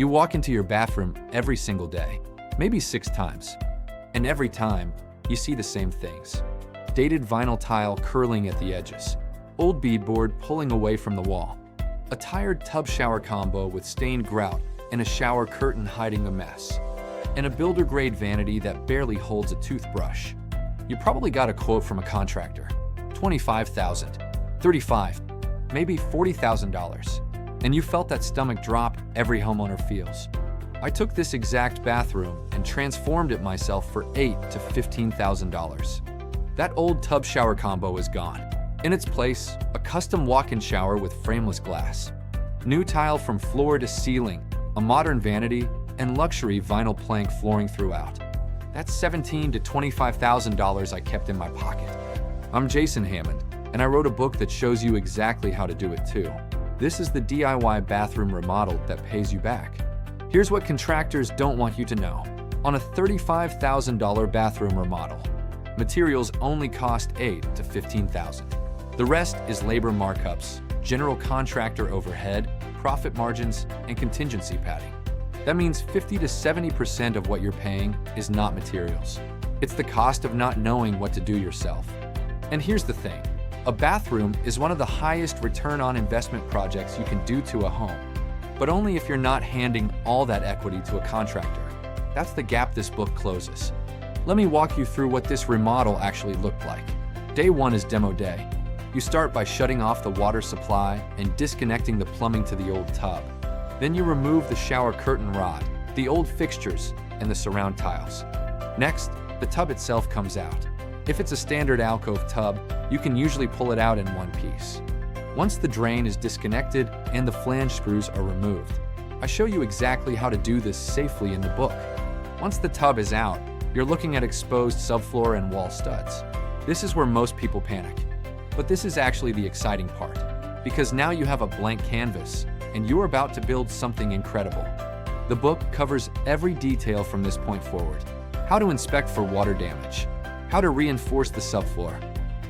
You walk into your bathroom every single day, maybe 6 times. And every time, you see the same things. Dated vinyl tile curling at the edges, old beadboard pulling away from the wall, a tired tub-shower combo with stained grout and a shower curtain hiding a mess, and a builder-grade vanity that barely holds a toothbrush. You probably got a quote from a contractor. $25,000, $35,000, maybe $40,000. And you felt that stomach drop every homeowner feels. I took this exact bathroom and transformed it myself for $8,000 to $15,000. That old tub shower combo is gone. In its place, a custom walk-in shower with frameless glass. New tile from floor to ceiling, a modern vanity, and luxury vinyl plank flooring throughout. That's $17,000 to $25,000 I kept in my pocket. I'm Jason Hammond, and I wrote a book that shows you exactly how to do it too. This is the DIY bathroom remodel that pays you back. Here's what contractors don't want you to know. On a $35,000 bathroom remodel, materials only cost $8,000 to $15,000. The rest is labor markups, general contractor overhead, profit margins, and contingency padding. That means 50 to 70% of what you're paying is not materials. It's the cost of not knowing what to do yourself. And here's the thing. A bathroom is one of the highest return on investment projects you can do to a home, but only if you're not handing all that equity to a contractor. That's the gap this book closes. Let me walk you through what this remodel actually looked like. Day 1 is demo day. You start by shutting off the water supply and disconnecting the plumbing to the old tub. Then you remove the shower curtain rod, the old fixtures, and the surround tiles. Next, the tub itself comes out. If it's a standard alcove tub, you can usually pull it out in one piece. Once the drain is disconnected and the flange screws are removed, I show you exactly how to do this safely in the book. Once the tub is out, you're looking at exposed subfloor and wall studs. This is where most people panic. But this is actually the exciting part, because now you have a blank canvas and you're about to build something incredible. The book covers every detail from this point forward. How to inspect for water damage, how to reinforce the subfloor,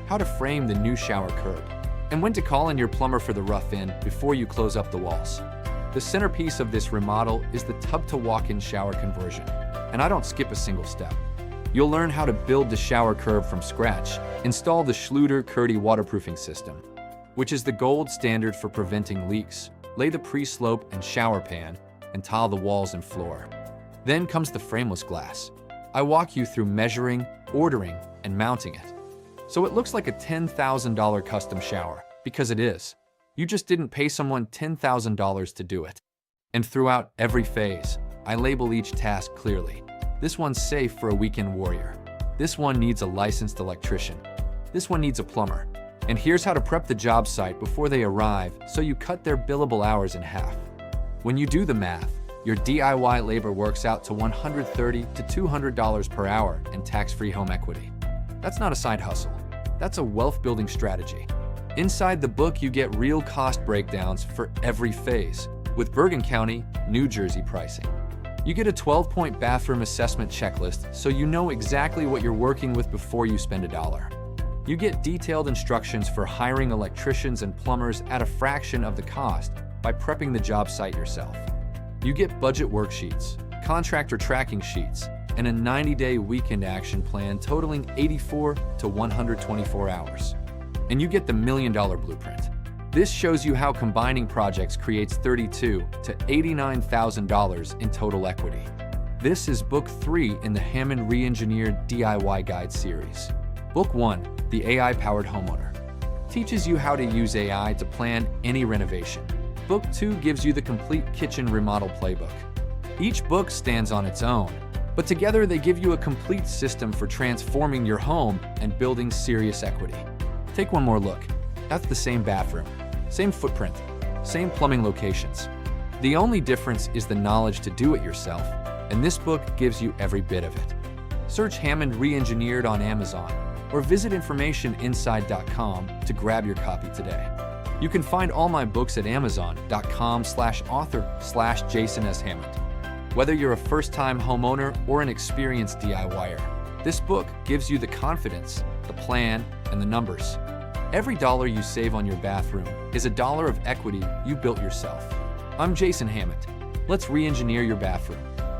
how to frame the new shower curb, and when to call in your plumber for the rough in before you close up the walls. The centerpiece of this remodel is the tub to walk-in shower conversion, and I don't skip a single step. You'll learn how to build the shower curb from scratch, install the Schluter Kerdi waterproofing system, which is the gold standard for preventing leaks, lay the pre-slope and shower pan, and tile the walls and floor. Then comes the frameless glass. I walk you through measuring, ordering, and mounting it. So it looks like a $10,000 custom shower, because it is. You just didn't pay someone $10,000 to do it. And throughout every phase, I label each task clearly. This one's safe for a weekend warrior. This one needs a licensed electrician. This one needs a plumber. And here's how to prep the job site before they arrive so you cut their billable hours in half. When you do the math, your DIY labor works out to $130 to $200 per hour in tax-free home equity. That's not a side hustle. That's a wealth-building strategy. Inside the book, you get real cost breakdowns for every phase, with Bergen County, New Jersey pricing. You get a 12-point bathroom assessment checklist so you know exactly what you're working with before you spend a dollar. You get detailed instructions for hiring electricians and plumbers at a fraction of the cost by prepping the job site yourself. You get budget worksheets, contractor tracking sheets, and a 90-day weekend action plan totaling 84 to 124 hours. And you get the $1 million blueprint. This shows you how combining projects creates $32,000 to $89,000 in total equity. This is Book 3 in the Hammond Re-Engineered DIY Guide series. Book 1, The AI-Powered Homeowner, teaches you how to use AI to plan any renovation. Book 2 gives you the complete kitchen remodel playbook. Each book stands on its own, but together they give you a complete system for transforming your home and building serious equity. Take one more look. That's the same bathroom, same footprint, same plumbing locations. The only difference is the knowledge to do it yourself, and this book gives you every bit of it. Search Hammond Re-Engineered on Amazon or visit informationinside.com to grab your copy today. You can find all my books at amazon.com/author/Jason S. Hammond. Whether you're a first-time homeowner or an experienced DIYer, this book gives you the confidence, the plan, and the numbers. Every dollar you save on your bathroom is a dollar of equity you built yourself. I'm Jason Hammond. Let's re-engineer your bathroom.